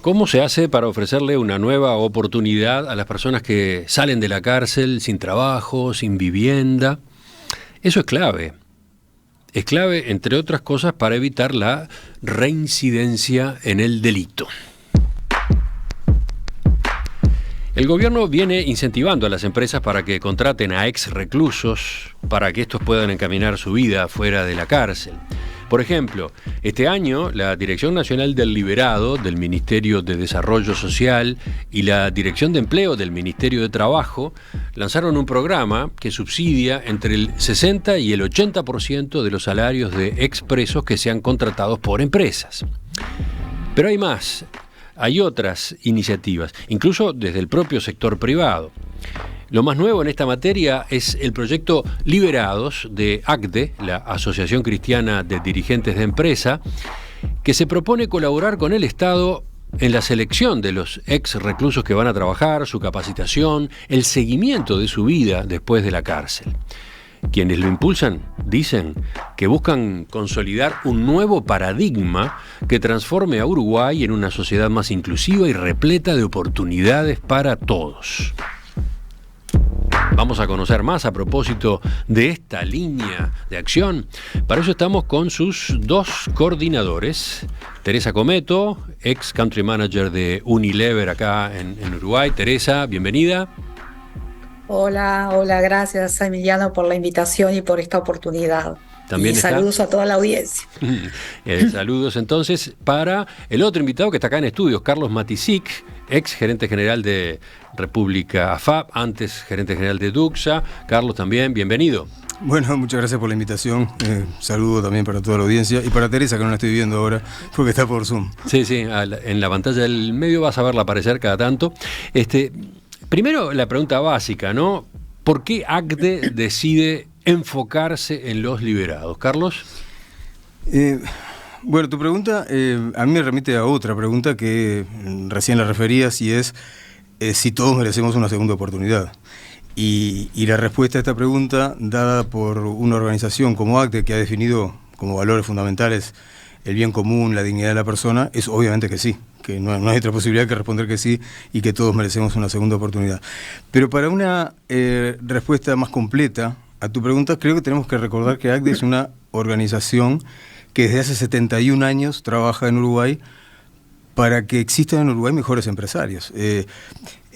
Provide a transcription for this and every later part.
¿Cómo se hace para ofrecerle una nueva oportunidad a las personas que salen de la cárcel sin trabajo, sin vivienda? Eso es clave. Es clave, entre otras cosas, para evitar la reincidencia en el delito. El gobierno viene incentivando a las empresas para que contraten a ex reclusos para que estos puedan encaminar su vida fuera de la cárcel. Por ejemplo, este año la Dirección Nacional del Liberado del Ministerio de Desarrollo Social y la Dirección de Empleo del Ministerio de Trabajo lanzaron un programa que subsidia entre el 60 y el 80% de los salarios de expresos que sean contratados por empresas. Pero hay más. Hay otras iniciativas, incluso desde el propio sector privado. Lo más nuevo en esta materia es el proyecto Liberados de ACDE, la Asociación Cristiana de Dirigentes de Empresa, que se propone colaborar con el Estado en la selección de los ex reclusos que van a trabajar, su capacitación, el seguimiento de su vida después de la cárcel. Quienes lo impulsan dicen que buscan consolidar un nuevo paradigma que transforme a Uruguay en una sociedad más inclusiva y repleta de oportunidades para todos. Vamos a conocer más a propósito de esta línea de acción. Para eso estamos con sus dos coordinadores. Teresa Cometo, ex country manager de Unilever acá en Uruguay. Teresa, bienvenida. Hola, gracias a Emiliano por la invitación y por esta oportunidad. También y saludos a toda la audiencia. Saludos entonces para el otro invitado que está acá en estudios, Carlos Matisic, ex gerente general de República AFAP, antes gerente general de Duxa. Carlos también, bienvenido. Bueno, muchas gracias por la invitación. Saludo también para toda la audiencia y para Teresa, que no la estoy viendo ahora porque está por Zoom. Sí, en la pantalla del medio vas a verla aparecer cada tanto. Primero, la pregunta básica, ¿no? ¿Por qué ACDE decide enfocarse en los liberados? Carlos. Bueno, tu pregunta a mí me remite a otra pregunta que recién la referías y es si todos merecemos una segunda oportunidad. Y la respuesta a esta pregunta, dada por una organización como ACDE, que ha definido como valores fundamentales el bien común, la dignidad de la persona, es obviamente que sí. Que no hay otra posibilidad que responder que sí y que todos merecemos una segunda oportunidad. Pero para una respuesta más completa a tu pregunta, creo que tenemos que recordar que ACDE es una organización que desde hace 71 años trabaja en Uruguay para que existan en Uruguay mejores empresarios.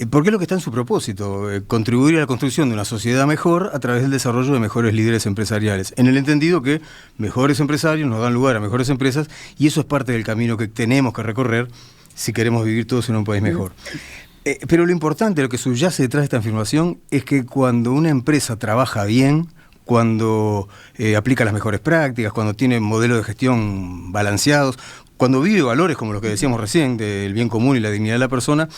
Porque es lo que está en su propósito, contribuir a la construcción de una sociedad mejor a través del desarrollo de mejores líderes empresariales, en el entendido que mejores empresarios nos dan lugar a mejores empresas y eso es parte del camino que tenemos que recorrer si queremos vivir todos en un país mejor. Pero lo importante, lo que subyace detrás de esta afirmación es que cuando una empresa trabaja bien, cuando aplica las mejores prácticas, cuando tiene modelos de gestión balanceados, cuando vive valores como los que decíamos recién, del bien común y la dignidad de la persona,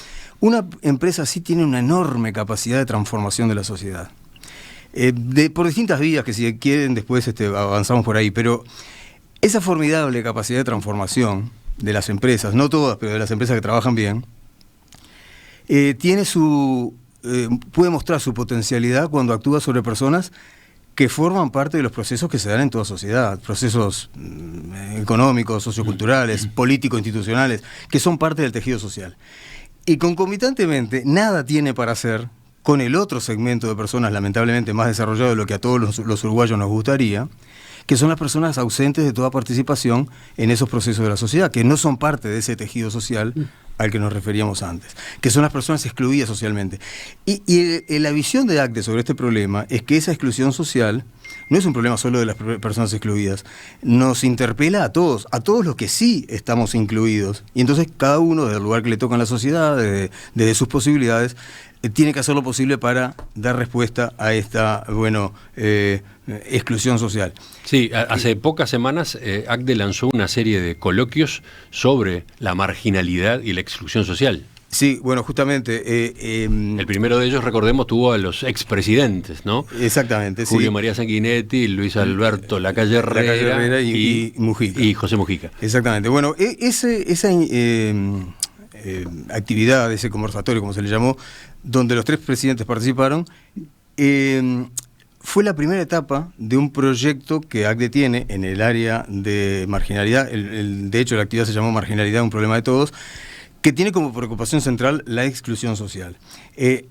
una empresa sí tiene una enorme capacidad de transformación de la sociedad. Por distintas vías que si quieren después avanzamos por ahí, pero esa formidable capacidad de transformación de las empresas, no todas, pero de las empresas que trabajan bien, puede mostrar su potencialidad cuando actúa sobre personas que forman parte de los procesos que se dan en toda sociedad, procesos económicos, socioculturales, político-institucionales, que son parte del tejido social. Y concomitantemente, nada tiene para hacer con el otro segmento de personas lamentablemente más desarrollado de lo que a todos los uruguayos nos gustaría, que son las personas ausentes de toda participación en esos procesos de la sociedad, que no son parte de ese tejido social al que nos referíamos antes, que son las personas excluidas socialmente. Y la visión de ACDE sobre este problema es que esa exclusión social no es un problema solo de las personas excluidas, nos interpela a todos los que sí estamos incluidos. Y entonces cada uno, desde el lugar que le toca en la sociedad, desde sus posibilidades, tiene que hacer lo posible para dar respuesta a esta, exclusión social. Sí, hace pocas semanas ACDE lanzó una serie de coloquios sobre la marginalidad y la exclusión social. Sí, bueno, justamente... el primero de ellos, recordemos, tuvo a los expresidentes, ¿no? Exactamente, sí. Julio María Sanguinetti, Luis Alberto Lacalle Herrera y Mujica. Y José Mujica. Exactamente. Bueno, esa actividad, ese conversatorio, como se le llamó, donde los 3 presidentes participaron, fue la primera etapa de un proyecto que ACDE tiene en el área de marginalidad. De hecho, la actividad se llamó Marginalidad, un problema de todos, que tiene como preocupación central la exclusión social. En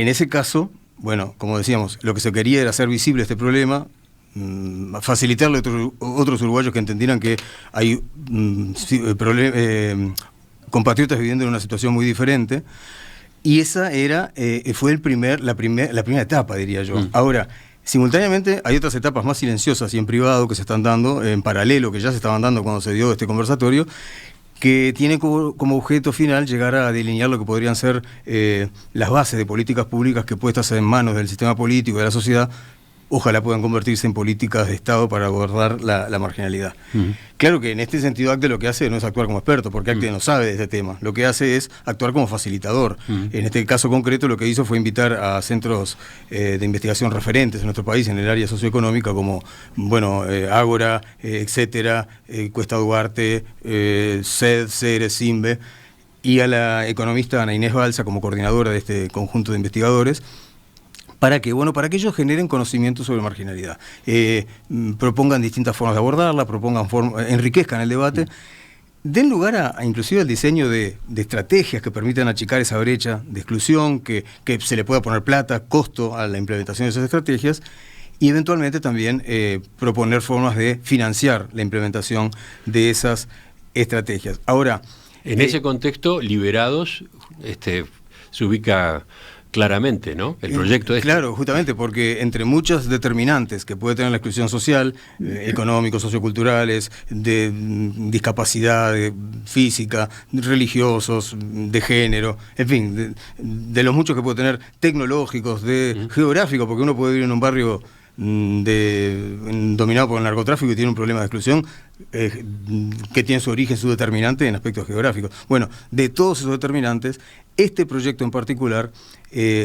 ese caso, bueno, como decíamos, lo que se quería era hacer visible este problema, facilitarle a otros uruguayos que entendieran que hay compatriotas viviendo en una situación muy diferente, y esa fue la primera etapa, diría yo. Ahora, simultáneamente hay otras etapas más silenciosas y en privado que se están dando en paralelo, que ya se estaban dando cuando se dio este conversatorio, que tiene como objeto final llegar a delinear lo que podrían ser las bases de políticas públicas que, puestas en manos del sistema político, de la sociedad, ojalá puedan convertirse en políticas de Estado para abordar la marginalidad. Claro que en este sentido ACDE lo que hace no es actuar como experto, porque ACDE no sabe de este tema. Lo que hace es actuar como facilitador. En este caso concreto lo que hizo fue invitar a centros de investigación referentes en nuestro país en el área socioeconómica como, Ágora, etcétera, Cuesta Duarte, SED, CERES, CIMBE, y a la economista Ana Inés Balsa como coordinadora de este conjunto de investigadores, para que ellos generen conocimiento sobre marginalidad, propongan distintas formas de abordarla, enriquezcan el debate, den lugar a inclusive al diseño de estrategias que permitan achicar esa brecha de exclusión, que se le pueda poner plata, costo a la implementación de esas estrategias, y eventualmente también proponer formas de financiar la implementación de esas estrategias. Ahora, en ese contexto, Liberados se ubica claramente, ¿no? El proyecto Claro, justamente, porque entre muchas determinantes que puede tener la exclusión social, económicos, socioculturales, de discapacidad física, religiosos, de género, en fin, de los muchos que puede tener, tecnológicos, geográficos, porque uno puede vivir en un barrio dominado por el narcotráfico y tiene un problema de exclusión que tiene su origen, su determinante en aspectos geográficos. Bueno, de todos esos determinantes, este proyecto en particular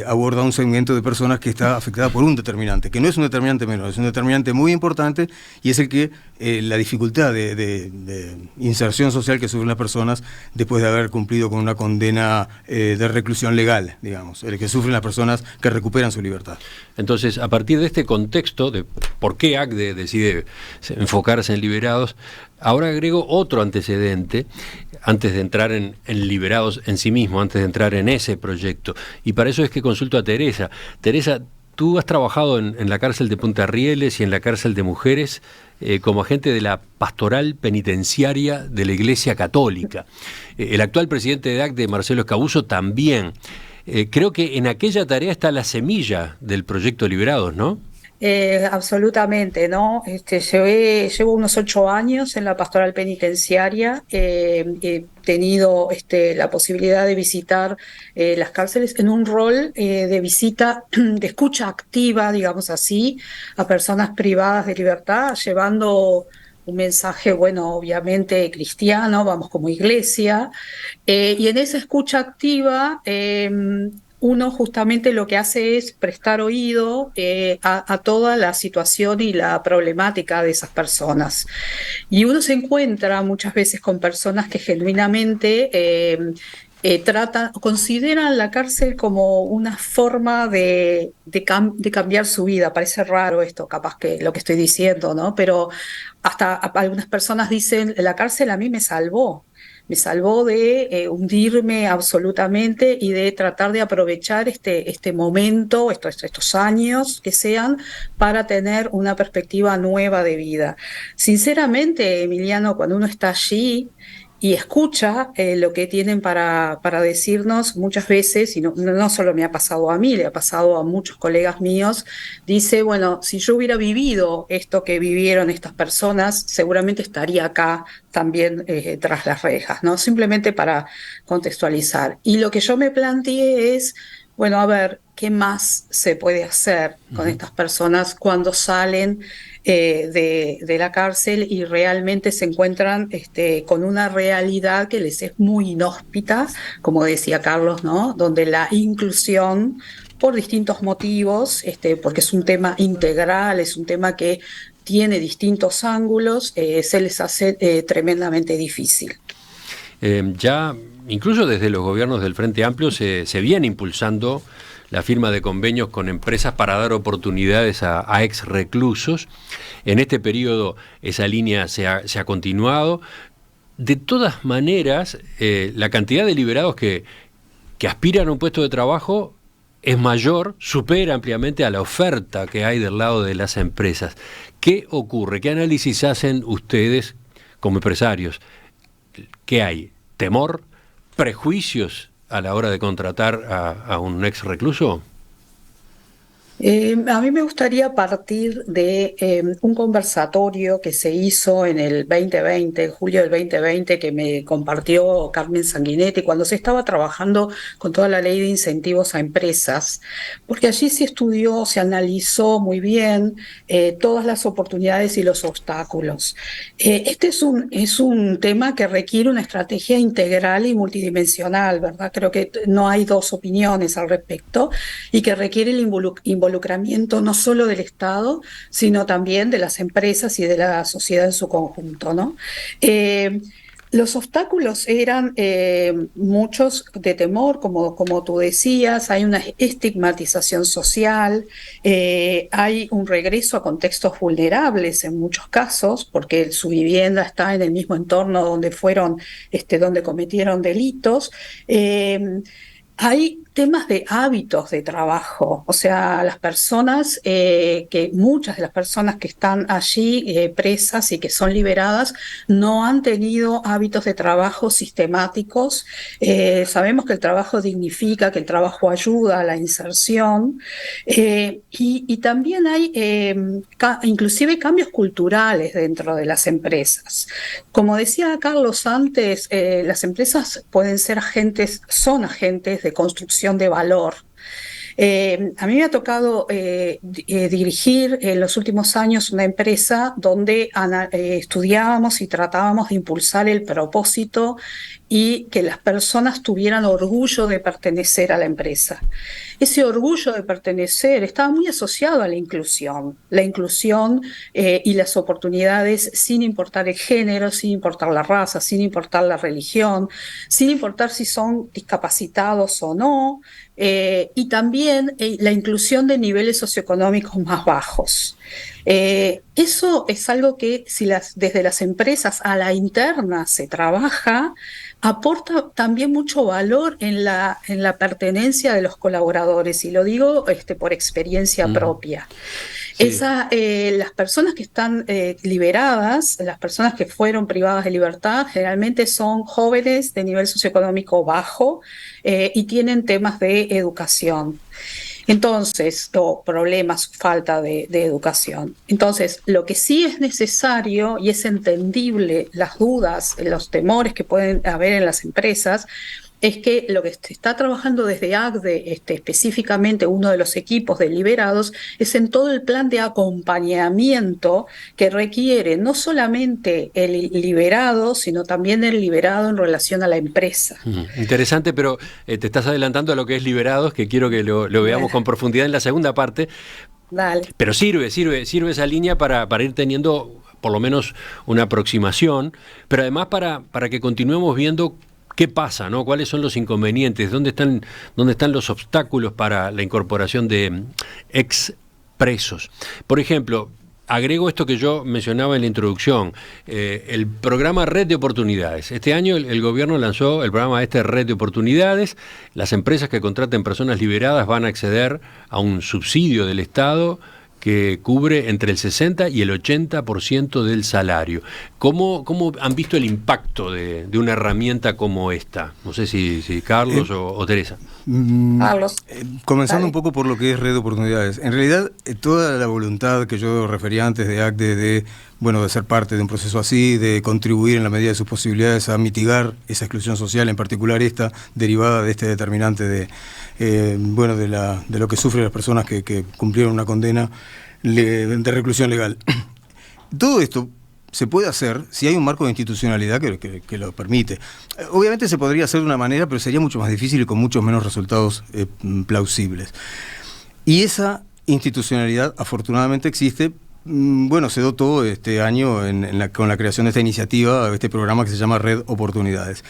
aborda un segmento de personas que está afectada por un determinante, que no es un determinante menor, es un determinante muy importante, y es el que la dificultad de inserción social que sufren las personas después de haber cumplido con una condena de reclusión legal, digamos, el que sufren las personas que recuperan su libertad. Entonces, a partir de este contexto de por qué ACDE decide enfocarse en Liberados, ahora agrego otro antecedente, antes de entrar en Liberados en sí mismo, antes de entrar en ese proyecto. Y para eso es que consulto a Teresa. Teresa, tú has trabajado en la cárcel de Punta Rieles y en la cárcel de mujeres como agente de la pastoral penitenciaria de la Iglesia Católica. El actual presidente de ACDE, Marcelo Escabuso, también. Creo que en aquella tarea está la semilla del proyecto Liberados, ¿no? Absolutamente, ¿no? Llevo unos 8 años en la pastoral penitenciaria, he tenido la posibilidad de visitar las cárceles en un rol de visita, de escucha activa, digamos así, a personas privadas de libertad, llevando un mensaje, obviamente cristiano, vamos como iglesia, y en esa escucha activa uno justamente lo que hace es prestar oído a toda la situación y la problemática de esas personas. Y uno se encuentra muchas veces con personas que genuinamente consideran la cárcel como una forma de cambiar su vida. Parece raro esto, capaz que lo que estoy diciendo, ¿no? Pero hasta algunas personas dicen, la cárcel a mí me salvó de hundirme absolutamente y de tratar de aprovechar este momento, estos años que sean, para tener una perspectiva nueva de vida. Sinceramente, Emiliano, cuando uno está allí y escucha lo que tienen para decirnos, muchas veces, y no solo me ha pasado a mí, le ha pasado a muchos colegas míos, dice, si yo hubiera vivido esto que vivieron estas personas, seguramente estaría acá también tras las rejas, ¿no? Simplemente para contextualizar. Y lo que yo me planteé es, a ver, ¿qué más se puede hacer con estas personas cuando salen de la cárcel y realmente se encuentran con una realidad que les es muy inhóspita, como decía Carlos, ¿no? Donde la inclusión, por distintos motivos, porque es un tema integral, es un tema que tiene distintos ángulos, se les hace tremendamente difícil. Ya, incluso desde los gobiernos del Frente Amplio se viene impulsando la firma de convenios con empresas para dar oportunidades a ex reclusos. En este periodo esa línea se ha continuado. de todas maneras, la cantidad de liberados que aspiran a un puesto de trabajo es mayor, supera ampliamente a la oferta que hay del lado de las empresas. ¿Qué ocurre? ¿Qué análisis hacen ustedes como empresarios? ¿Qué hay? ¿Temor? ¿Prejuicios a la hora de contratar a un ex recluso? A mí me gustaría partir de un conversatorio que se hizo en el 2020, en julio del 2020, que me compartió Carmen Sanguinetti cuando se estaba trabajando con toda la ley de incentivos a empresas, porque allí se estudió, se analizó muy bien todas las oportunidades y los obstáculos. Este es un tema que requiere una estrategia integral y multidimensional, ¿verdad? Creo que no hay dos opiniones al respecto y que requiere el involucramiento no solo del Estado, sino también de las empresas y de la sociedad en su conjunto, ¿no? Los obstáculos eran muchos de temor, como tú decías, hay una estigmatización social, hay un regreso a contextos vulnerables en muchos casos, porque su vivienda está en el mismo entorno donde donde cometieron delitos. Hay temas de hábitos de trabajo, o sea, muchas de las personas que están allí presas y que son liberadas no han tenido hábitos de trabajo sistemáticos. Sabemos que el trabajo dignifica, que el trabajo ayuda a la inserción y también hay inclusive cambios culturales dentro de las empresas. Como decía Carlos antes, las empresas son agentes de construcción de valor. A mí me ha tocado dirigir en los últimos años una empresa donde estudiábamos y tratábamos de impulsar el propósito y que las personas tuvieran orgullo de pertenecer a la empresa. Ese orgullo de pertenecer estaba muy asociado a la inclusión y las oportunidades sin importar el género, sin importar la raza, sin importar la religión, sin importar si son discapacitados o no, y también la inclusión de niveles socioeconómicos más bajos. Eso es algo que desde las empresas a la interna se trabaja, aporta también mucho valor en la pertenencia de los colaboradores, y lo digo por experiencia propia. Sí. Las personas que están liberadas, las personas que fueron privadas de libertad, generalmente son jóvenes de nivel socioeconómico bajo y tienen temas de educación. Entonces, falta de educación. Entonces, lo que sí es necesario y es entendible, las dudas, los temores que pueden haber en las empresas, es que lo que se está trabajando desde ACDE, específicamente uno de los equipos de liberados, es en todo el plan de acompañamiento que requiere no solamente el liberado, sino también el liberado en relación a la empresa. Interesante, pero te estás adelantando a lo que es liberados, que quiero que lo veamos con profundidad en la segunda parte. Dale. Pero sirve esa línea para ir teniendo por lo menos una aproximación, pero además para que continuemos viendo qué pasa, ¿no? ¿Cuáles son los inconvenientes? ¿Dónde están los obstáculos para la incorporación de expresos? Por ejemplo, agrego esto que yo mencionaba en la introducción, el programa Red de Oportunidades. Este año el gobierno lanzó el programa Red de Oportunidades. Las empresas que contraten personas liberadas van a acceder a un subsidio del Estado que cubre entre el 60 y el 80% del salario. ¿Cómo han visto el impacto de una herramienta como esta? No sé si Carlos o Teresa. Carlos. Comenzando un poco por lo que es Red de Oportunidades. En realidad, toda la voluntad que yo refería antes de ACDE de ser parte de un proceso así, de contribuir en la medida de sus posibilidades a mitigar esa exclusión social, en particular esta derivada de este determinante de lo que sufren las personas que cumplieron una condena de reclusión legal. Todo esto se puede hacer si hay un marco de institucionalidad que lo permite. Obviamente se podría hacer de una manera, pero sería mucho más difícil y con muchos menos resultados plausibles. Y esa institucionalidad afortunadamente existe. Se dotó este año con la creación de esta iniciativa, este programa que se llama Red Oportunidades.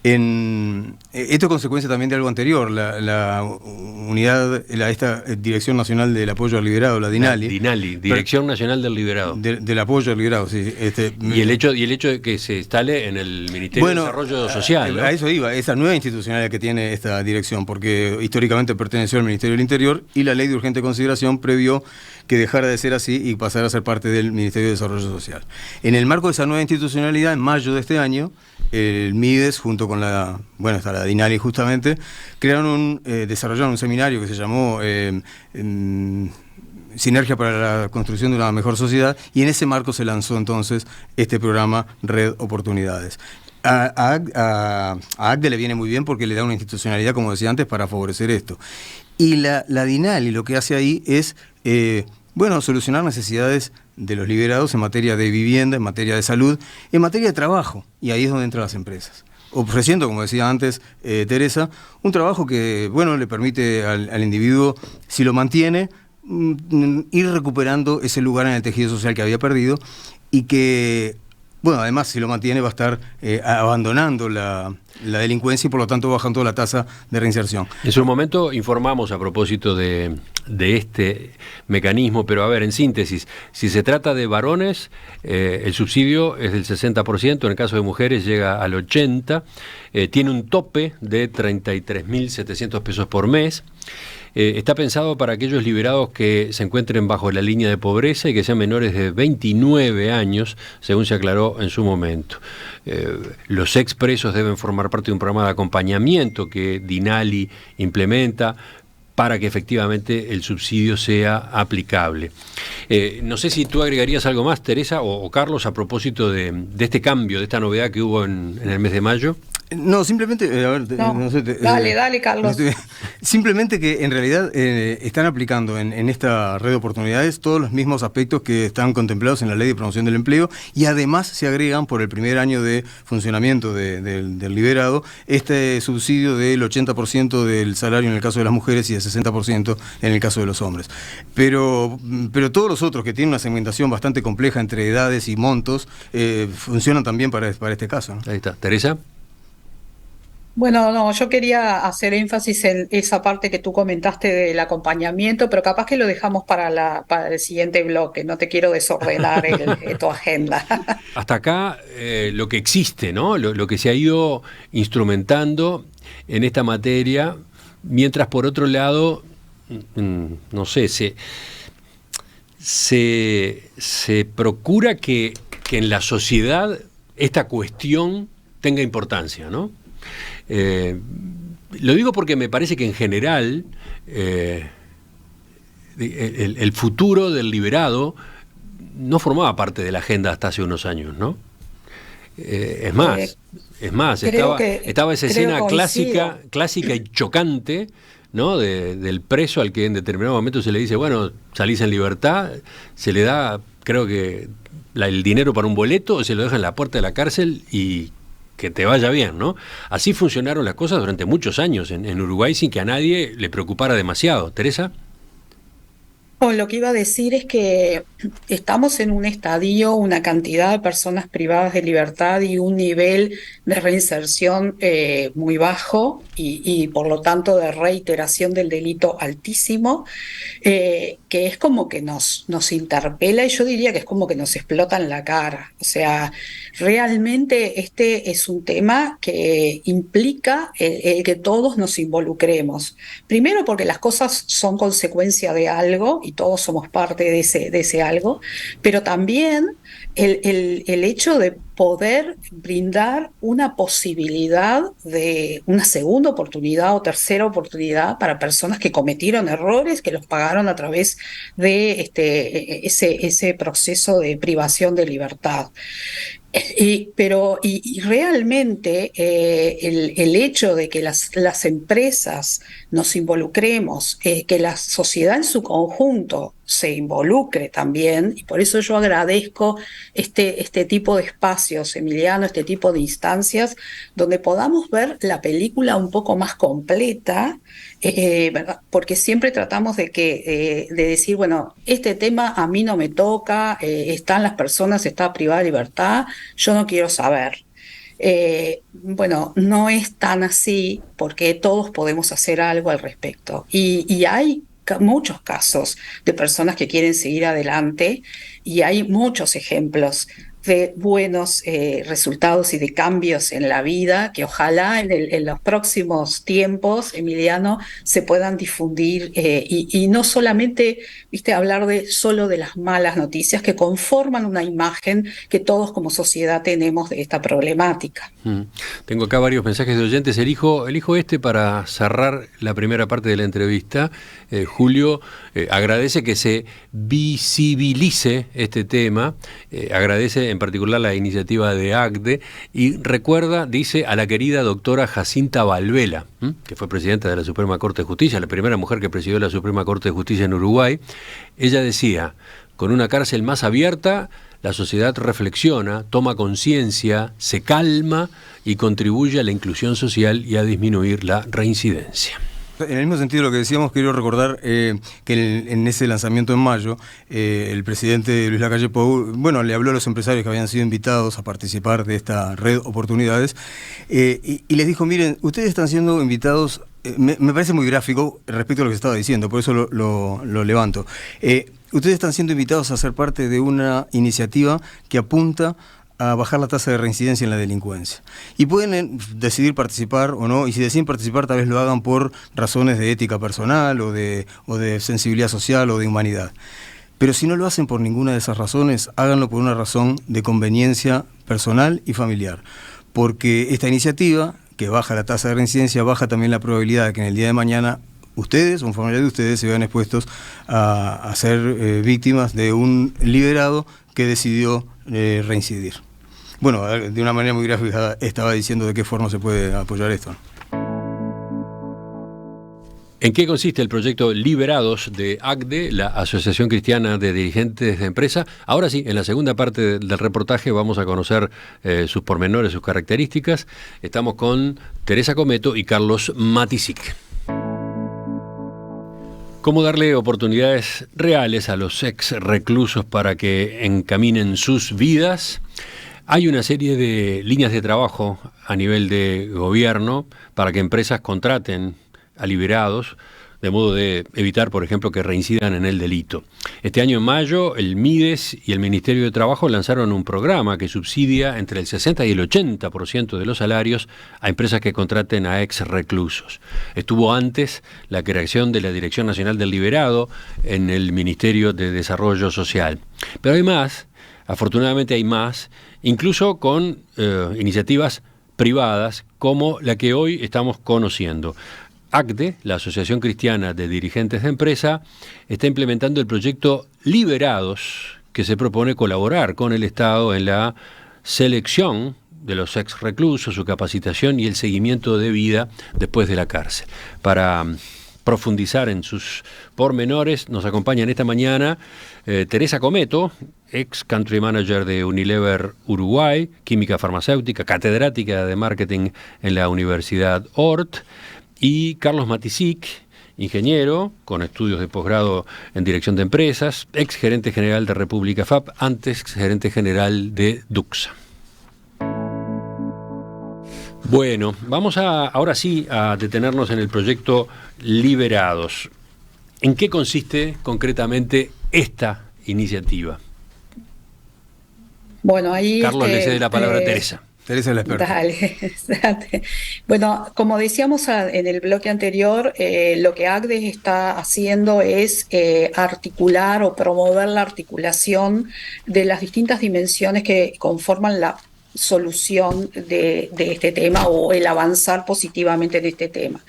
Esto es consecuencia también de algo anterior, la unidad, esta Dirección Nacional del Apoyo al Liberado, la DINALI. DINALI, Dirección Nacional del Liberado. Del Apoyo al Liberado, sí. Y el hecho de que se instale en el Ministerio de Desarrollo Social, ¿no? A eso iba, esa nueva institucionalidad que tiene esta dirección, porque históricamente perteneció al Ministerio del Interior y la Ley de Urgente Consideración previó que dejara de ser así y pasara a ser parte del Ministerio de Desarrollo Social. En el marco de esa nueva institucionalidad, en mayo de este año, el MIDES, junto con está la DINALI justamente, desarrollaron un seminario que se llamó Sinergia para la Construcción de una Mejor Sociedad, y en ese marco se lanzó entonces este programa Red Oportunidades. A ACDE le viene muy bien porque le da una institucionalidad, como decía antes, para favorecer esto. Y la DINALI lo que hace ahí es solucionar necesidades de los liberados en materia de vivienda, en materia de salud, en materia de trabajo, y ahí es donde entran las empresas, ofreciendo, como decía antes Teresa, un trabajo que le permite al individuo, si lo mantiene, ir recuperando ese lugar en el tejido social que había perdido, y que, además, si lo mantiene, va a estar abandonando la delincuencia y por lo tanto bajando la tasa de reinserción. En su momento informamos a propósito de este mecanismo, pero a ver, en síntesis, si se trata de varones, el subsidio es del 60%, en el caso de mujeres llega al 80%, tiene un tope de 33.700 pesos por mes. Está pensado para aquellos liberados que se encuentren bajo la línea de pobreza y que sean menores de 29 años, según se aclaró en su momento. Los expresos deben formar parte de un programa de acompañamiento que DINALI implementa para que efectivamente el subsidio sea aplicable. No sé si tú agregarías algo más, Teresa o Carlos, a propósito de este cambio, de esta novedad que hubo en el mes de mayo. No, simplemente, dale, Carlos. Simplemente que en realidad están aplicando en esta red de oportunidades todos los mismos aspectos que están contemplados en la Ley de Promoción del Empleo, y además se agregan por el primer año de funcionamiento del liberado este subsidio del 80% del salario en el caso de las mujeres y del 60% en el caso de los hombres. Pero todos los otros, que tienen una segmentación bastante compleja entre edades y montos, funcionan también para este caso, ¿no? Ahí está. ¿Teresa? Bueno, no, yo quería hacer énfasis en esa parte que tú comentaste del acompañamiento, pero capaz que lo dejamos para el siguiente bloque. No te quiero desordenar tu agenda. Hasta acá lo que existe, ¿no? Lo que se ha ido instrumentando en esta materia, mientras por otro lado, no sé, se procura que en la sociedad esta cuestión tenga importancia, ¿no? Lo digo porque me parece que en general el futuro del liberado no formaba parte de la agenda hasta hace unos años, ¿no? Es más, estaba esa escena clásica y chocante, ¿no? Del preso al que en determinado momento se le dice, bueno, salís en libertad, se le da, creo que el dinero para un boleto, o se lo deja en la puerta de la cárcel y que te vaya bien, ¿no? Así funcionaron las cosas durante muchos años en Uruguay, sin que a nadie le preocupara demasiado. ¿Teresa? Lo que iba a decir es que estamos en un estadio, una cantidad de personas privadas de libertad y un nivel de reinserción muy bajo y por lo tanto de reiteración del delito altísimo, que es como que nos interpela, y yo diría que es como que nos explota en la cara. O sea, realmente este es un tema que implica el que todos nos involucremos. Primero porque las cosas son consecuencia de algo y todos somos parte de ese algo, pero también el hecho de poder brindar una posibilidad de una segunda oportunidad o tercera oportunidad para personas que cometieron errores, que los pagaron a través de ese proceso de privación de libertad. Y realmente el hecho de que las empresas nos involucremos, que la sociedad en su conjunto se involucre también, y por eso yo agradezco este tipo de espacios, Emiliano, este tipo de instancias, donde podamos ver la película un poco más completa, ¿verdad? Porque siempre tratamos de decir, bueno, este tema a mí no me toca, están las personas, está privada de libertad, yo no quiero saber. Bueno, no es tan así porque todos podemos hacer algo al respecto. Y hay muchos casos de personas que quieren seguir adelante y hay muchos ejemplos de buenos resultados y de cambios en la vida que ojalá en los próximos tiempos, Emiliano, se puedan difundir y no solamente, viste, hablar solo de las malas noticias que conforman una imagen que todos como sociedad tenemos de esta problemática. Tengo acá varios mensajes de oyentes. Elijo este para cerrar la primera parte de la entrevista. Julio agradece que se visibilice este tema, agradece en particular la iniciativa de ACDE y recuerda, dice, a la querida doctora Jacinta Valvela, que fue presidenta de la Suprema Corte de Justicia, la primera mujer que presidió la Suprema Corte de Justicia en Uruguay. Ella decía: con una cárcel más abierta, la sociedad reflexiona, toma conciencia, se calma y contribuye a la inclusión social y a disminuir la reincidencia. En el mismo sentido de lo que decíamos, quiero recordar que en ese lanzamiento en mayo, el presidente Luis Lacalle Pou, bueno, le habló a los empresarios que habían sido invitados a participar de esta red Oportunidades y les dijo: miren, ustedes están siendo invitados, me parece muy gráfico respecto a lo que se estaba diciendo, por eso lo levanto. Ustedes están siendo invitados a ser parte de una iniciativa que apunta a bajar la tasa de reincidencia en la delincuencia. Y pueden decidir participar o no, y si deciden participar tal vez lo hagan por razones de ética personal o de sensibilidad social o de humanidad. Pero si no lo hacen por ninguna de esas razones, háganlo por una razón de conveniencia personal y familiar. Porque esta iniciativa, que baja la tasa de reincidencia, baja también la probabilidad de que en el día de mañana ustedes o un familiar de ustedes se vean expuestos a ser víctimas de un liberado que decidió reincidir. Bueno, de una manera muy gráfica estaba diciendo de qué forma se puede apoyar esto. ¿En qué consiste el proyecto Liberados de ACDE, la Asociación Cristiana de Dirigentes de Empresa? Ahora sí, en la segunda parte del reportaje vamos a conocer sus pormenores, sus características. Estamos con Teresa Cometo y Carlos Matisic. ¿Cómo darle oportunidades reales a los ex reclusos para que encaminen sus vidas? Hay una serie de líneas de trabajo a nivel de gobierno para que empresas contraten a liberados, de modo de evitar, por ejemplo, que reincidan en el delito. Este año en mayo, el MIDES y el Ministerio de Trabajo lanzaron un programa que subsidia entre el 60 y el 80% de los salarios a empresas que contraten a ex reclusos. Estuvo antes la creación de la Dirección Nacional del Liberado en el Ministerio de Desarrollo Social. Pero hay más, afortunadamente hay más, incluso con iniciativas privadas como la que hoy estamos conociendo. ACDE, la Asociación Cristiana de Dirigentes de Empresa, está implementando el proyecto Liberados, que se propone colaborar con el Estado en la selección de los ex reclusos, su capacitación y el seguimiento de vida después de la cárcel. Para profundizar en sus pormenores, nos acompañan esta mañana Teresa Cometo, ex country manager de Unilever Uruguay, química farmacéutica, catedrática de marketing en la Universidad Ort, y Carlos Matisic, ingeniero con estudios de posgrado en dirección de empresas, ex gerente general de República FAP, antes gerente general de Duxa. Bueno, vamos ahora sí a detenernos en el proyecto Liberados. ¿En qué consiste concretamente esta iniciativa? Bueno, ahí Carlos le cede la palabra a Teresa. Teresa es la experta. Dale. Bueno, como decíamos en el bloque anterior, lo que ACDE está haciendo es articular o promover la articulación de las distintas dimensiones que conforman la solución de este tema o el avanzar positivamente en este tema.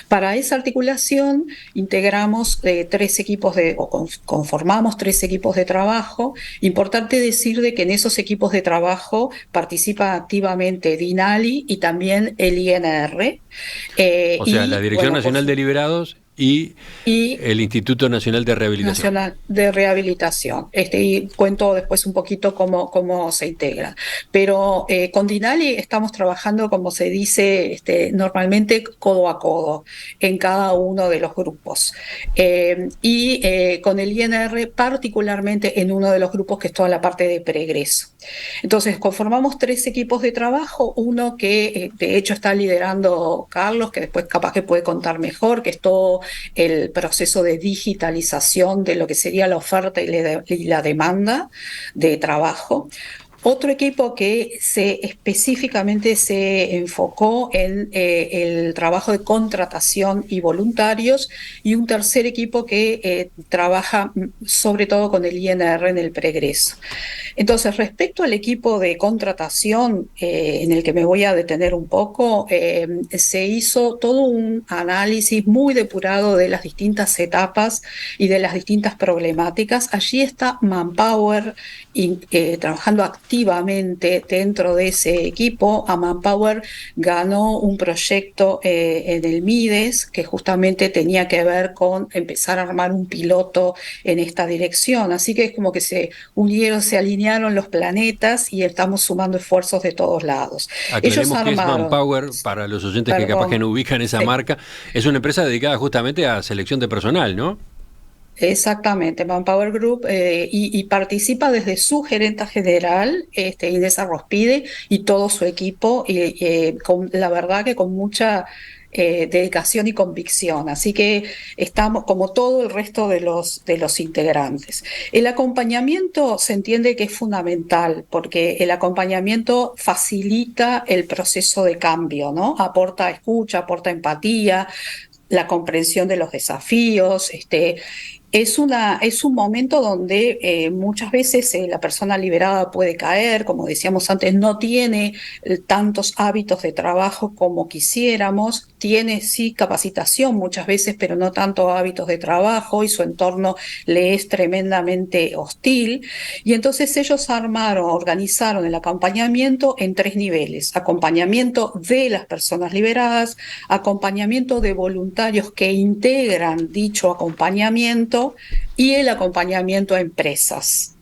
Para esa articulación integramos conformamos tres equipos de trabajo. Importante decir de que en esos equipos de trabajo participa activamente DINALI y también el INR. O sea, la Dirección Nacional de Liberados y y el Instituto Nacional de Rehabilitación. Nacional de Rehabilitación. Y cuento después un poquito cómo se integra. Pero con Dinali estamos trabajando, como se dice normalmente, codo a codo en cada uno de los grupos. Con el INR particularmente en uno de los grupos que es toda la parte de pregreso. Entonces, conformamos 3 equipos de trabajo, uno que de hecho está liderando Carlos, que después capaz que puede contar mejor, que es todo el proceso de digitalización de lo que sería la oferta y la demanda de trabajo. Otro equipo que específicamente se enfocó en el trabajo de contratación y voluntarios, y un tercer equipo que trabaja sobre todo con el INR en el pregreso. Entonces, respecto al equipo de contratación, en el que me voy a detener un poco, se hizo todo un análisis muy depurado de las distintas etapas y de las distintas problemáticas. Allí está Manpower trabajando activamente dentro de ese equipo. A Manpower ganó un proyecto en el MIDES que justamente tenía que ver con empezar a armar un piloto en esta dirección. Así que es como que se unieron, se alinearon los planetas y estamos sumando esfuerzos de todos lados. Ellos Aclaremos qué es armaron, Manpower para los oyentes que capaz que no ubican esa sí. marca. Es una empresa dedicada justamente a selección de personal, ¿no? Exactamente, Manpower Group, y participa desde su gerenta general, Inés Arrospide, y todo su equipo, la verdad que con mucha dedicación y convicción. Así que estamos como todo el resto de los integrantes. El acompañamiento se entiende que es fundamental, porque el acompañamiento facilita el proceso de cambio, ¿no? Aporta escucha, aporta empatía, la comprensión de los desafíos. Es un momento donde muchas veces la persona liberada puede caer, como decíamos antes, no tiene tantos hábitos de trabajo como quisiéramos, tiene sí capacitación muchas veces, pero no tanto hábitos de trabajo, y su entorno le es tremendamente hostil. Y entonces ellos organizaron el acompañamiento en 3 niveles: acompañamiento de las personas liberadas, acompañamiento de voluntarios que integran dicho acompañamiento, y el acompañamiento a empresas.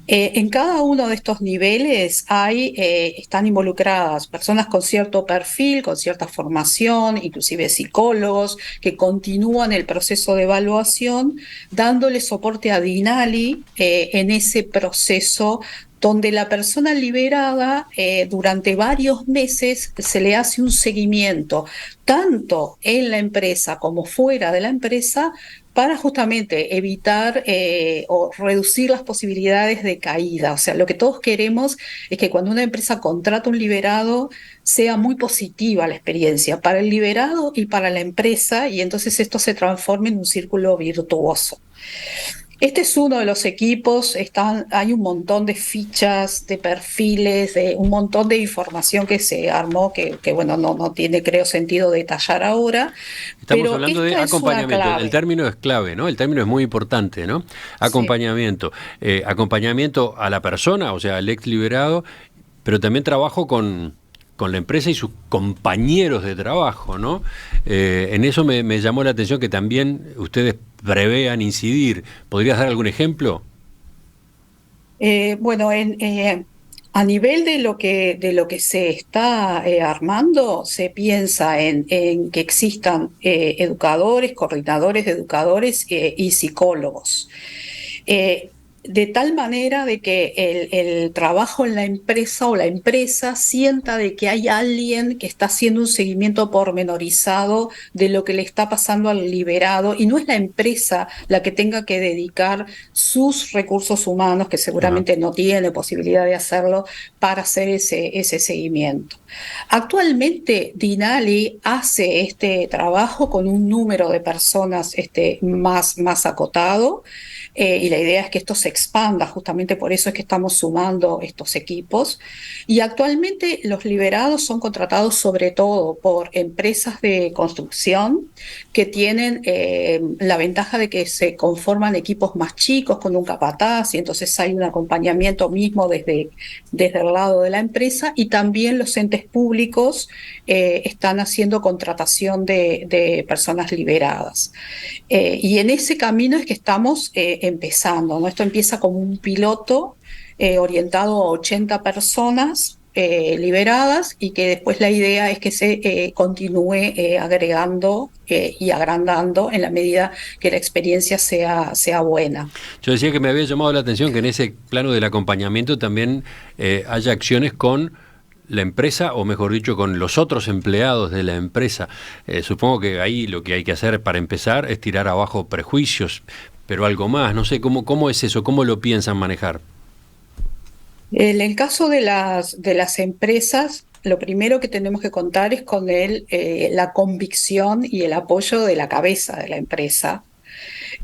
En cada uno de estos niveles están involucradas personas con cierto perfil, con cierta formación, inclusive psicólogos, que continúan el proceso de evaluación, dándole soporte a Dinali en ese proceso, donde la persona liberada durante varios meses se le hace un seguimiento, tanto en la empresa como fuera de la empresa, para justamente evitar o reducir las posibilidades de caída. O sea, lo que todos queremos es que cuando una empresa contrata un liberado sea muy positiva la experiencia para el liberado y para la empresa, y entonces esto se transforme en un círculo virtuoso. Este es uno de los equipos, hay un montón de fichas, de perfiles, un montón de información que se armó, que bueno, no tiene, creo, sentido detallar ahora. Estamos Pero hablando de esta es una acompañamiento. El clave. término es clave, ¿no? El término es muy importante, ¿no? Sí. Acompañamiento. Acompañamiento a la persona, o sea, al ex liberado, pero también trabajo con la empresa y sus compañeros de trabajo, ¿no? En eso me llamó la atención que también ustedes prevean incidir. ¿Podrías dar algún ejemplo? Bueno, a nivel de lo que se está armando, se piensa en que existan educadores, coordinadores de educadores y psicólogos. De tal manera de que el trabajo en la empresa o la empresa sienta de que hay alguien que está haciendo un seguimiento pormenorizado de lo que le está pasando al liberado, y no es la empresa la que tenga que dedicar sus recursos humanos, que Ajá. seguramente no tiene posibilidad de hacerlo, para hacer ese seguimiento. Actualmente Dinali hace este trabajo con un número de personas más acotado. y la idea es que esto se expanda, justamente por eso es que estamos sumando estos equipos. Y actualmente los liberados son contratados sobre todo por empresas de construcción que tienen la ventaja de que se conforman equipos más chicos con un capataz y entonces hay un acompañamiento mismo desde el lado de la empresa, y también los entes públicos están haciendo contratación de personas liberadas. Y en ese camino es que estamos empezando, ¿no? Esto empieza como un piloto orientado a 80 personas liberadas, y que después la idea es que se continúe agregando y agrandando en la medida que la experiencia sea buena. Yo decía que me había llamado la atención que en ese plano del acompañamiento también haya acciones con la empresa, o mejor dicho, con los otros empleados de la empresa. Supongo que ahí lo que hay que hacer para empezar es tirar abajo prejuicios, pero algo más, no sé, ¿cómo es eso? ¿Cómo lo piensan manejar? En el caso de las empresas, lo primero que tenemos que contar es con la convicción y el apoyo de la cabeza de la empresa,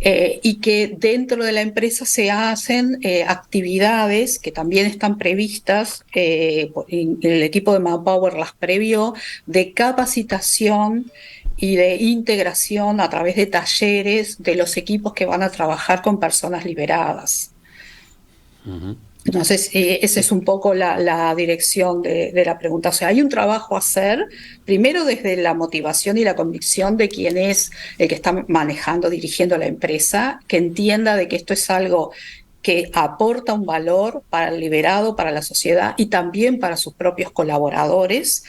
y que dentro de la empresa se hacen actividades que también están previstas, el equipo de Manpower las previó, de capacitación y de integración a través de talleres de los equipos que van a trabajar con personas liberadas. Uh-huh. Entonces, esa es un poco la dirección de la pregunta. O sea, hay un trabajo a hacer, primero desde la motivación y la convicción de quien es el que está manejando, dirigiendo la empresa, que entienda de que esto es algo que aporta un valor para el liberado, para la sociedad y también para sus propios colaboradores,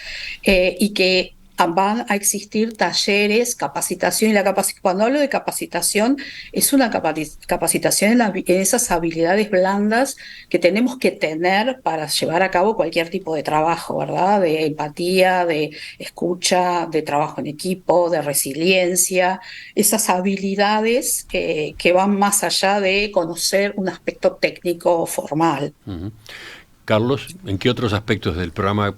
y que van a existir talleres, capacitación, y cuando hablo de capacitación es una capacitación en esas habilidades blandas que tenemos que tener para llevar a cabo cualquier tipo de trabajo, ¿verdad? De empatía, de escucha, de trabajo en equipo, de resiliencia, esas habilidades que van más allá de conocer un aspecto técnico formal. Uh-huh. Carlos, ¿en qué otros aspectos del programa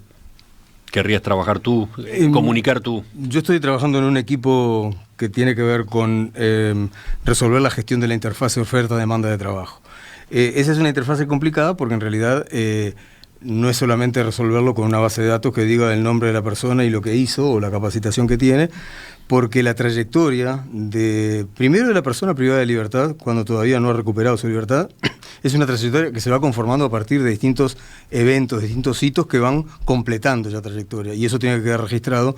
querrías trabajar tú, comunicar tú? Yo estoy trabajando en un equipo que tiene que ver con resolver la gestión de la interfase oferta-demanda de trabajo. Esa es una interfase complicada porque en realidad no es solamente resolverlo con una base de datos que diga el nombre de la persona y lo que hizo o la capacitación que tiene, porque la trayectoria primero de la persona privada de libertad, cuando todavía no ha recuperado su libertad, es una trayectoria que se va conformando a partir de distintos eventos, distintos hitos que van completando esa trayectoria, y eso tiene que quedar registrado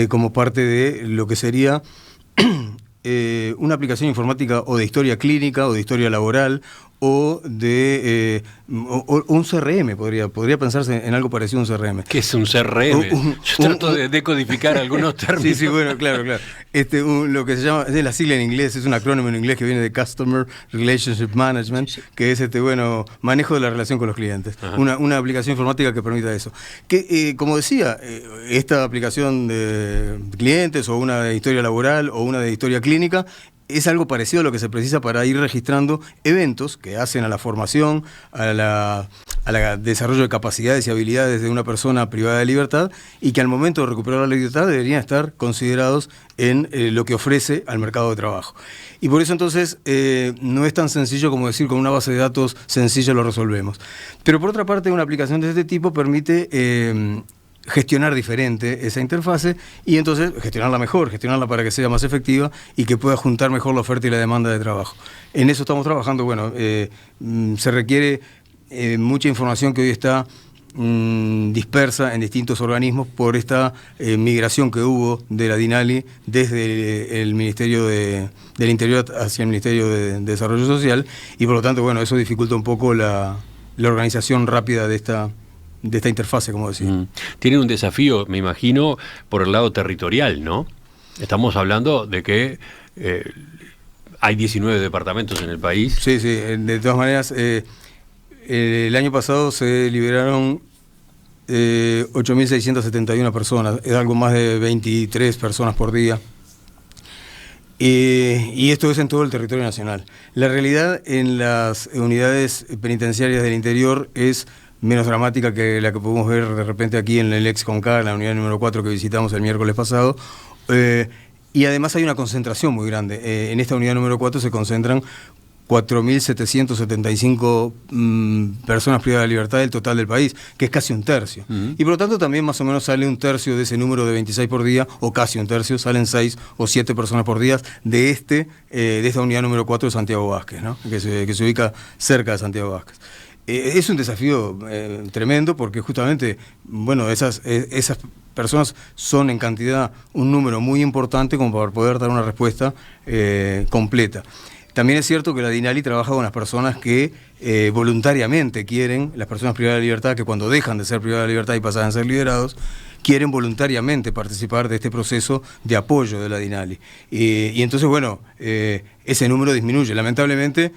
como parte de lo que sería una aplicación informática o de historia clínica o de historia laboral o de un CRM, podría pensarse en algo parecido a un CRM. ¿Qué es un CRM? Yo trato de decodificar algunos términos. Sí, bueno, claro. Lo que se llama, es la sigla en inglés, es un acrónimo en inglés que viene de Customer Relationship Management, que es manejo de la relación con los clientes. Una aplicación informática que permita eso. Que, como decía, esta aplicación de clientes o una de historia laboral o una de historia clínica es algo parecido a lo que se precisa para ir registrando eventos que hacen a la formación, a la desarrollo de capacidades y habilidades de una persona privada de libertad, y que al momento de recuperar la libertad deberían estar considerados en lo que ofrece al mercado de trabajo. Y por eso entonces no es tan sencillo como decir con una base de datos sencilla lo resolvemos. Pero por otra parte, una aplicación de este tipo permite gestionar diferente esa interfase y entonces gestionarla para que sea más efectiva y que pueda juntar mejor la oferta y la demanda de trabajo. En eso estamos trabajando. Se requiere mucha información que hoy está dispersa en distintos organismos por esta migración que hubo de la DINALI desde el Ministerio del Interior hacia el Ministerio de Desarrollo Social, y por lo tanto, eso dificulta un poco la organización rápida de esta interfase, como decía. Tienen un desafío, me imagino, por el lado territorial, ¿no? Estamos hablando de que hay 19 departamentos en el país. Sí, de todas maneras, el año pasado se liberaron 8.671 personas, es algo más de 23 personas por día. Y esto es en todo el territorio nacional. La realidad en las unidades penitenciarias del interior es menos dramática que la que podemos ver de repente aquí en el ex-CONCAR, la unidad número 4 que visitamos el miércoles pasado, y además hay una concentración muy grande. En esta unidad número 4 se concentran 4.775 personas privadas de libertad del total del país, que es casi un tercio. Y por lo tanto también más o menos sale un tercio de ese número de 26 por día, o casi un tercio, salen 6 o 7 personas por día de esta unidad número 4 de Santiago Vázquez, ¿no? que se ubica cerca de Santiago Vázquez. Es un desafío tremendo porque justamente, bueno, esas personas son en cantidad un número muy importante como para poder dar una respuesta completa. También es cierto que la DINALI trabaja con las personas que voluntariamente quieren, las personas privadas de libertad, que cuando dejan de ser privadas de libertad y pasan a ser liberados, quieren voluntariamente participar de este proceso de apoyo de la DINALI. Y entonces, bueno, ese número disminuye. Lamentablemente,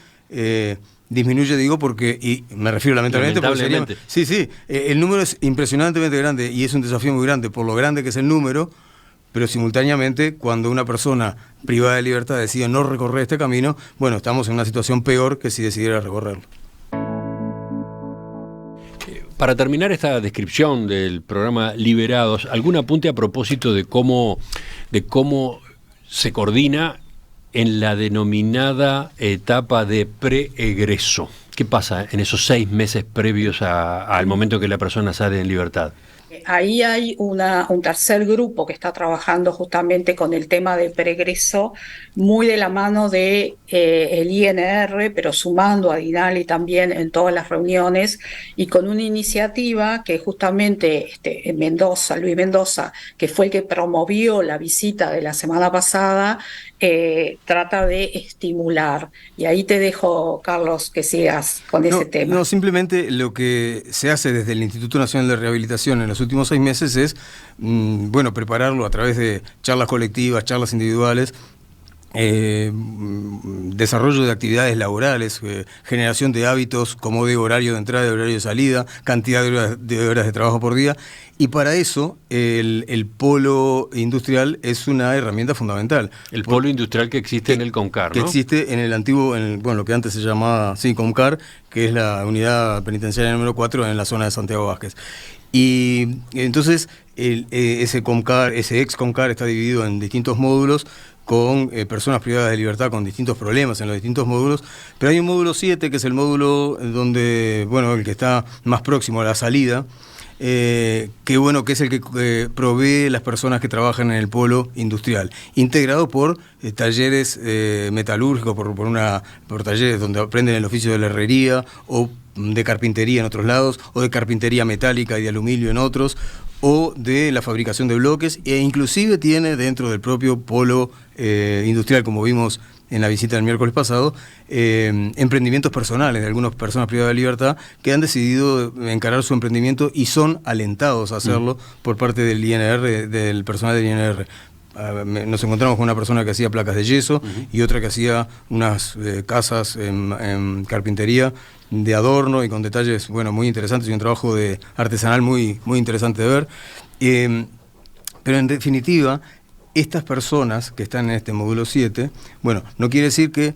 disminuye, digo, porque, y me refiero lamentablemente. Sí, el número es impresionantemente grande y es un desafío muy grande por lo grande que es el número, pero simultáneamente cuando una persona privada de libertad decide no recorrer este camino, bueno, estamos en una situación peor que si decidiera recorrerlo. Para terminar esta descripción del programa Liberados, ¿algún apunte a propósito de cómo se coordina en la denominada etapa de preegreso? ¿Qué pasa en esos 6 meses previos al momento que la persona sale en libertad? Ahí hay un tercer grupo que está trabajando justamente con el tema del preegreso, muy de la mano de el INR, pero sumando a DINALI también en todas las reuniones, y con una iniciativa que justamente Luis Mendoza, que fue el que promovió la visita de la semana pasada, trata de estimular. Y ahí te dejo, Carlos, que sigas con ese tema. No, simplemente lo que se hace desde el Instituto Nacional de Rehabilitación en los últimos 6 meses es, prepararlo a través de charlas colectivas, charlas individuales, desarrollo de actividades laborales, generación de hábitos como de horario de entrada y horario de salida, cantidad de horas de trabajo por día, y para eso el polo industrial es una herramienta fundamental. El polo industrial que existe en el CONCAR, ¿no? Que existe en el antiguo, lo que antes se llamaba CONCAR, que es la unidad penitenciaria número 4 en la zona de Santiago Vázquez. Y entonces ese ex CONCAR está dividido en distintos módulos con personas privadas de libertad con distintos problemas en los distintos módulos, pero hay un módulo 7 que es el módulo donde, el que está más próximo a la salida, que es el que provee las personas que trabajan en el polo industrial, integrado por talleres metalúrgicos, por talleres donde aprenden el oficio de la herrería o de carpintería en otros lados, o de carpintería metálica y de aluminio en otros, o de la fabricación de bloques, e inclusive tiene dentro del propio polo industrial, como vimos en la visita del miércoles pasado, emprendimientos personales de algunas personas privadas de libertad que han decidido encarar su emprendimiento y son alentados a hacerlo por parte del INR, del personal del INR. Nos encontramos con una persona que hacía placas de yeso y otra que hacía unas casas en carpintería de adorno y con detalles muy interesantes, y un trabajo artesanal muy interesante de ver. Pero en definitiva, estas personas que están en este módulo 7, no quiere decir que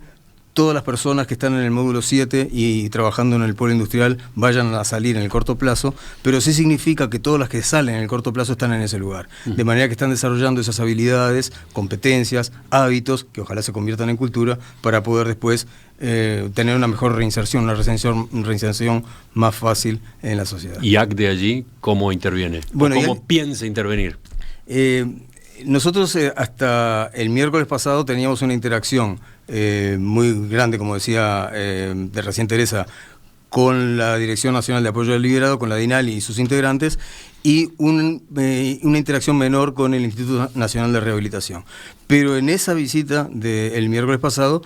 todas las personas que están en el módulo 7 y trabajando en el polo industrial vayan a salir en el corto plazo, pero sí significa que todas las que salen en el corto plazo están en ese lugar. De manera que están desarrollando esas habilidades, competencias, hábitos, que ojalá se conviertan en cultura, para poder después tener una mejor reinserción, una reinserción más fácil en la sociedad. ¿Y ACDE allí cómo interviene? ¿Cómo piensa intervenir? Nosotros hasta el miércoles pasado teníamos una interacción muy grande, como decía de recién Teresa, con la Dirección Nacional de Apoyo al Liberado, con la DINALI y sus integrantes, y una interacción menor con el Instituto Nacional de Rehabilitación. Pero en esa visita del miércoles pasado,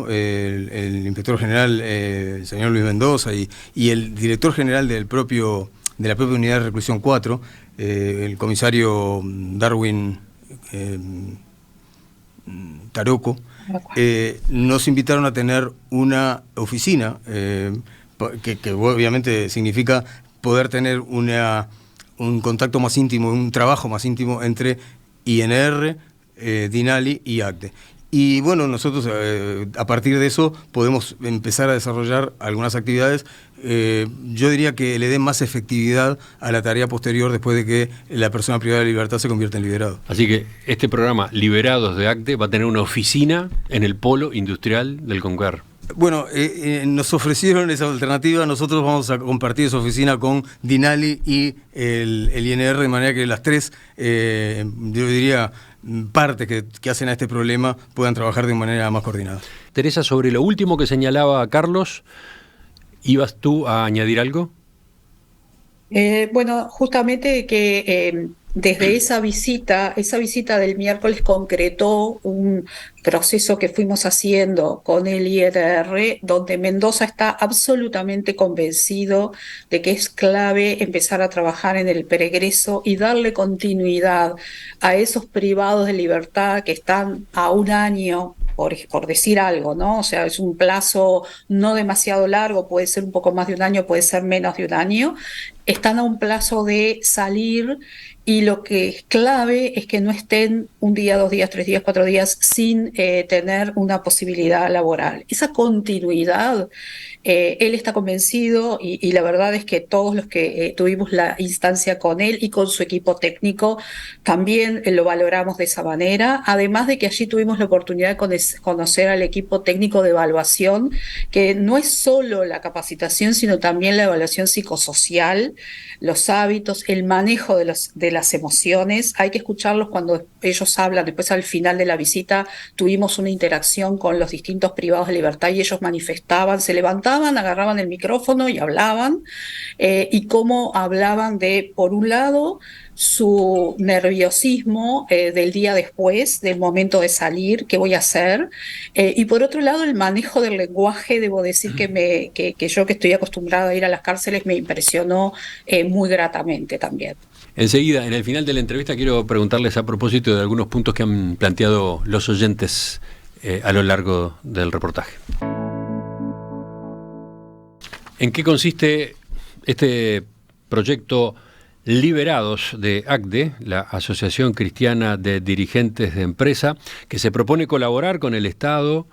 el inspector general, el señor Luis Mendoza, y el director general de la propia Unidad de Reclusión 4, el comisario Darwin Taroco, nos invitaron a tener una oficina, que obviamente significa poder tener un contacto más íntimo, un trabajo más íntimo entre INR, DINALI y ACDE. Y nosotros a partir de eso podemos empezar a desarrollar algunas actividades, yo diría que le den más efectividad a la tarea posterior después de que la persona privada de libertad se convierta en liberado. Así que este programa Liberados de ACDE va a tener una oficina en el polo industrial del CONCAR. Bueno, nos ofrecieron esa alternativa, nosotros vamos a compartir esa oficina con Dinali y el INR, de manera que las tres, yo diría, partes que hacen a este problema puedan trabajar de manera más coordinada. Teresa, sobre lo último que señalaba Carlos, ¿ibas tú a añadir algo? Bueno, justamente que desde esa visita del miércoles concretó un proceso que fuimos haciendo con el INR, donde Mendoza está absolutamente convencido de que es clave empezar a trabajar en el pregreso y darle continuidad a esos privados de libertad que están a un año. Por decir algo, ¿no? O sea, es un plazo no demasiado largo, puede ser un poco más de un año, puede ser menos de un año. Están a un plazo de salir y lo que es clave es que no estén un día, 2 días, 3 días, 4 días sin tener una posibilidad laboral. Esa continuidad, él está convencido y la verdad es que todos los que tuvimos la instancia con él y con su equipo técnico también lo valoramos de esa manera, además de que allí tuvimos la oportunidad de conocer al equipo técnico de evaluación, que no es solo la capacitación, sino también la evaluación psicosocial, los hábitos, el manejo de las emociones. Hay que escucharlos cuando ellos hablan. Después, al final de la visita, tuvimos una interacción con los distintos privados de libertad y ellos manifestaban, se levantaban, agarraban el micrófono y hablaban, y cómo hablaban de, por un lado, su nerviosismo del día después, del momento de salir, qué voy a hacer, y por otro lado el manejo del lenguaje. Debo decir que yo, que estoy acostumbrada a ir a las cárceles, me impresionó muy gratamente también. Enseguida, en el final de la entrevista, quiero preguntarles a propósito de algunos puntos que han planteado los oyentes a lo largo del reportaje. ¿En qué consiste este proyecto Liberados de ACDE, la Asociación Cristiana de Dirigentes de Empresa, que se propone colaborar con el Estado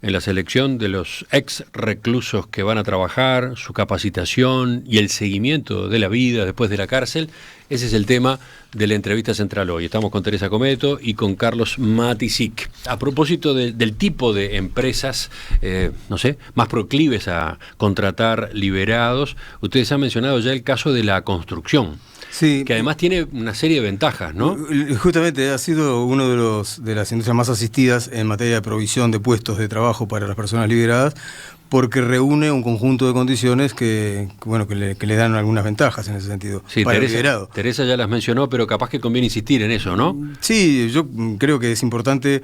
en la selección de los ex reclusos que van a trabajar, su capacitación y el seguimiento de la vida después de la cárcel? Ese es el tema de la entrevista central hoy. Estamos con Teresa Cometo y con Carlos Matisic. A propósito del tipo de empresas, más proclives a contratar liberados, ustedes han mencionado ya el caso de la construcción. Sí, que además tiene una serie de ventajas, ¿no? Justamente ha sido uno de las industrias más asistidas en materia de provisión de puestos de trabajo para las personas liberadas, porque reúne un conjunto de condiciones que le dan algunas ventajas en ese sentido, sí, para el liberado. Teresa ya las mencionó, pero capaz que conviene insistir en eso, ¿no? Sí, yo creo que es importante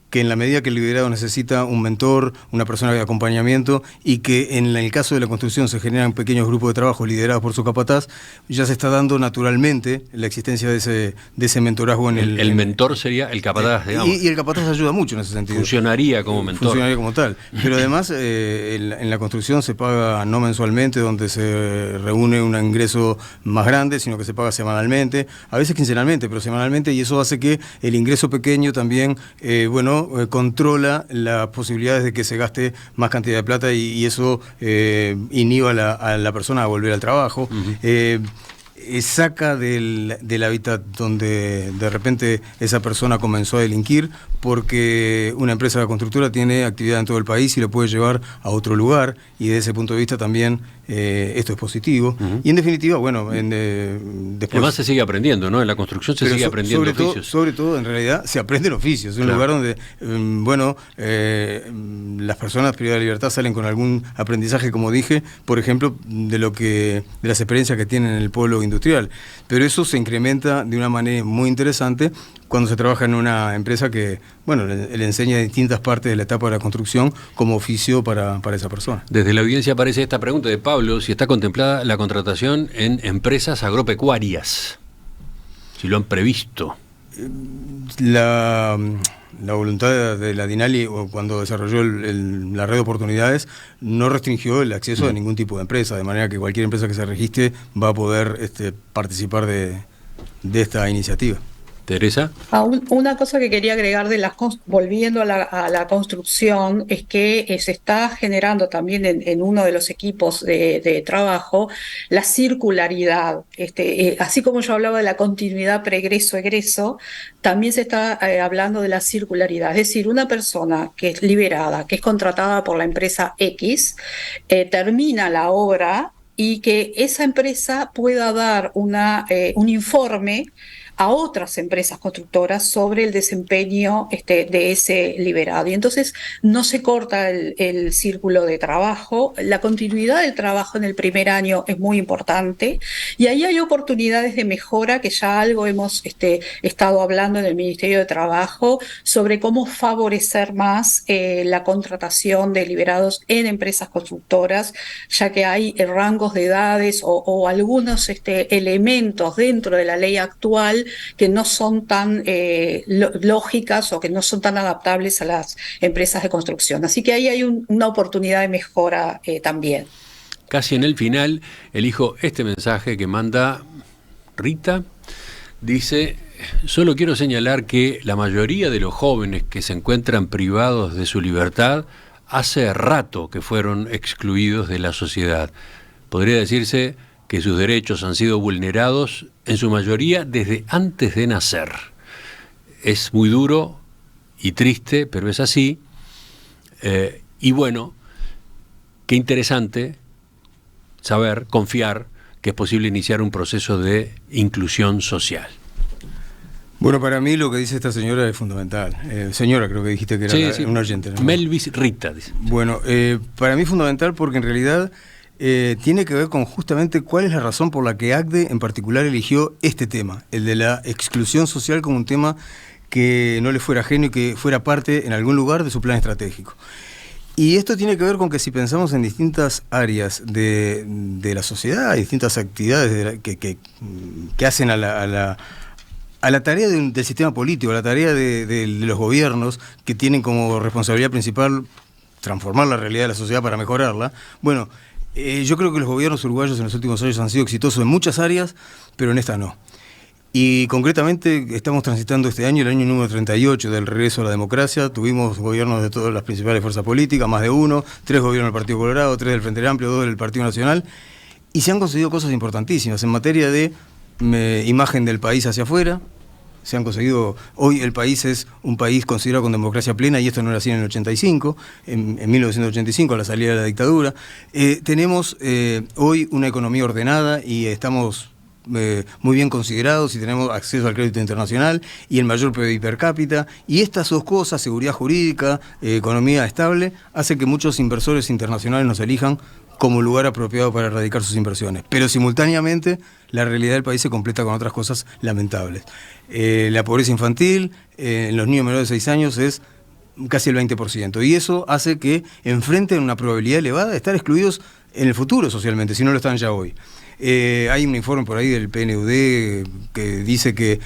que en la medida que el liberado necesita un mentor, una persona de acompañamiento, y que en el caso de la construcción se generan pequeños grupos de trabajo liderados por su capataz, ya se está dando naturalmente la existencia de ese mentorazgo en el... El mentor sería el capataz, digamos. Y el capataz ayuda mucho en ese sentido. Funcionaría como mentor. Funcionaría como tal. Pero además, en la construcción se paga no mensualmente, donde se reúne un ingreso más grande, sino que se paga semanalmente, a veces quincenalmente, pero semanalmente, y eso hace que el ingreso pequeño también, controla las posibilidades de que se gaste más cantidad de plata y eso inhiba a la persona a volver al trabajo. Saca del hábitat donde de repente esa persona comenzó a delinquir, porque una empresa de constructora tiene actividad en todo el país y lo puede llevar a otro lugar, y desde ese punto de vista también esto es positivo. Y en definitiva, después... Además se sigue aprendiendo, ¿no? En la construcción se sigue aprendiendo oficios. Sobre todo, en realidad, se aprenden oficios. Es un lugar donde, las personas privadas de libertad salen con algún aprendizaje, como dije, por ejemplo, de las experiencias que tienen en el polo industrial. Pero eso se incrementa de una manera muy interesante cuando se trabaja en una empresa que, le enseña distintas partes de la etapa de la construcción como oficio para esa persona. Desde la audiencia aparece esta pregunta de Pablo: si está contemplada la contratación en empresas agropecuarias, si lo han previsto. La voluntad de la Dinali, cuando desarrolló la red de oportunidades, no restringió el acceso a ningún tipo de empresa, de manera que cualquier empresa que se registre va a poder participar de esta iniciativa. Teresa. Una cosa que quería agregar volviendo a la construcción es que se está generando también en uno de los equipos de trabajo la circularidad. Así como yo hablaba de la continuidad pregreso-egreso, también se está hablando de la circularidad. Es decir, una persona que es liberada, que es contratada por la empresa X, termina la obra y que esa empresa pueda dar un informe a otras empresas constructoras sobre el desempeño de ese liberado. Y entonces no se corta el círculo de trabajo, la continuidad del trabajo en el primer año es muy importante y ahí hay oportunidades de mejora que ya algo hemos estado hablando en el Ministerio de Trabajo sobre cómo favorecer más la contratación de liberados en empresas constructoras, ya que hay rangos de edades o algunos elementos dentro de la ley actual que no son tan lógicas o que no son tan adaptables a las empresas de construcción. Así que ahí hay una oportunidad de mejora también. Casi en el final, elijo este mensaje que manda Rita. Dice: solo quiero señalar que la mayoría de los jóvenes que se encuentran privados de su libertad hace rato que fueron excluidos de la sociedad. Podría decirse que sus derechos han sido vulnerados en su mayoría desde antes de nacer. Es muy duro y triste, pero es así. Y bueno, qué interesante saber, confiar que es posible iniciar un proceso de inclusión social. Bueno, para mí lo que dice esta señora es fundamental. Señora, creo que dijiste que era una oyente, ¿no? Melvis Rita, dice. Bueno, para mí es fundamental porque en realidad tiene que ver con justamente cuál es la razón por la que ACDE en particular eligió este tema, el de la exclusión social, como un tema que no le fuera ajeno y que fuera parte en algún lugar de su plan estratégico. Y esto tiene que ver con que si pensamos en distintas áreas de la sociedad, distintas actividades que hacen a la tarea del sistema político, a la tarea de los gobiernos que tienen como responsabilidad principal transformar la realidad de la sociedad para mejorarla, bueno, yo creo que los gobiernos uruguayos en los últimos años han sido exitosos en muchas áreas, pero en esta no. Y concretamente estamos transitando este año, el año número 38 del regreso a la democracia. Tuvimos gobiernos de todas las principales fuerzas políticas, más de uno, 3 gobiernos del Partido Colorado, 3 del Frente Amplio, 2 del Partido Nacional, y se han conseguido cosas importantísimas en materia de imagen del país hacia afuera. Se han conseguido, hoy el país es un país considerado con democracia plena, y esto no era así en el 85, en 1985, a la salida de la dictadura. Tenemos hoy una economía ordenada y estamos muy bien considerados y tenemos acceso al crédito internacional y el mayor PIB per cápita, y estas dos cosas, seguridad jurídica, economía estable, hace que muchos inversores internacionales nos elijan como lugar apropiado para erradicar sus inversiones. Pero simultáneamente la realidad del país se completa con otras cosas lamentables. La pobreza infantil en los niños menores de 6 años es casi el 20%, y eso hace que enfrenten una probabilidad elevada de estar excluidos en el futuro socialmente, si no lo están ya hoy. Hay un informe por ahí del PNUD que dice que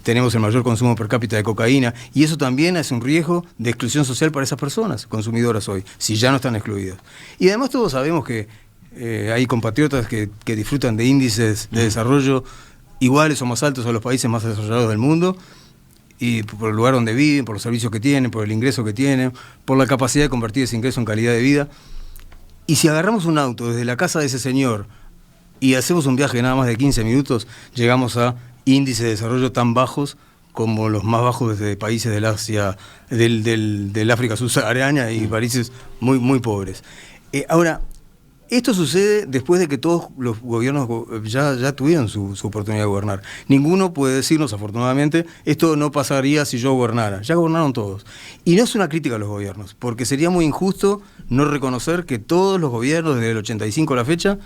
tenemos el mayor consumo per cápita de cocaína, y eso también es un riesgo de exclusión social para esas personas consumidoras hoy, si ya no están excluidas. Y además todos sabemos que hay compatriotas que disfrutan de índices de desarrollo iguales o más altos a los países más desarrollados del mundo, y por el lugar donde viven, por los servicios que tienen, por el ingreso que tienen, por la capacidad de convertir ese ingreso en calidad de vida. Y si agarramos un auto desde la casa de ese señor y hacemos un viaje de nada más de 15 minutos, llegamos a índices de desarrollo tan bajos como los más bajos desde países del Asia, del África subsahariana, y países muy, muy pobres. Ahora, esto sucede después de que todos los gobiernos ya tuvieron su oportunidad de gobernar. Ninguno puede decirnos, afortunadamente, esto no pasaría si yo gobernara. Ya gobernaron todos. Y no es una crítica a los gobiernos, porque sería muy injusto no reconocer que todos los gobiernos desde el 85 a la fecha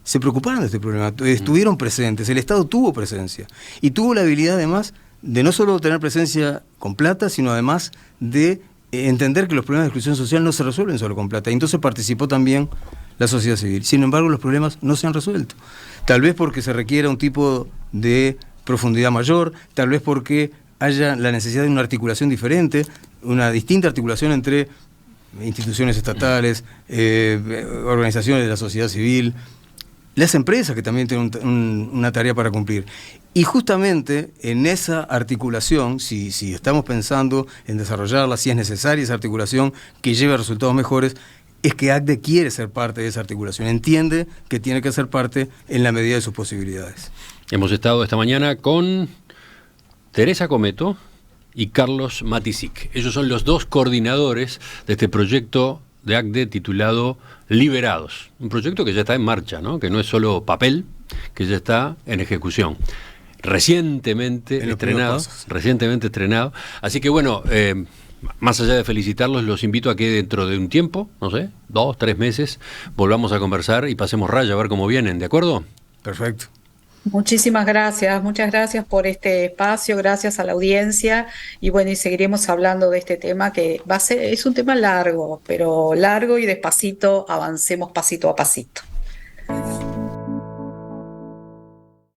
se preocuparon de este problema, estuvieron presentes, el Estado tuvo presencia, y tuvo la habilidad además de no solo tener presencia con plata, sino además de entender que los problemas de exclusión social no se resuelven solo con plata, y entonces participó también la sociedad civil. Sin embargo, los problemas no se han resuelto, tal vez porque se requiera un tipo de profundidad mayor, tal vez porque haya la necesidad de una articulación diferente, una distinta articulación entre instituciones estatales, organizaciones de la sociedad civil. las empresas que también tienen una tarea para cumplir. Y justamente en esa articulación, si estamos pensando en desarrollarla, si es necesaria esa articulación que lleve a resultados mejores, es que ACDE quiere ser parte de esa articulación, entiende que tiene que ser parte en la medida de sus posibilidades. Hemos estado esta mañana con Teresa Cometo y Carlos Matisic. Ellos son los dos coordinadores de este proyecto de ACDE titulado Liberados. Un proyecto que ya está en marcha, ¿no? Que no es solo papel, que ya está en ejecución. Recientemente estrenado. Así que bueno, más allá de felicitarlos, los invito a que dentro de un tiempo, no sé, 2, 3 meses, volvamos a conversar y pasemos raya a ver cómo vienen, ¿de acuerdo? Perfecto. Muchísimas gracias, muchas gracias por este espacio, gracias a la audiencia y bueno, y seguiremos hablando de este tema que es un tema largo, pero largo y despacito, avancemos pasito a pasito.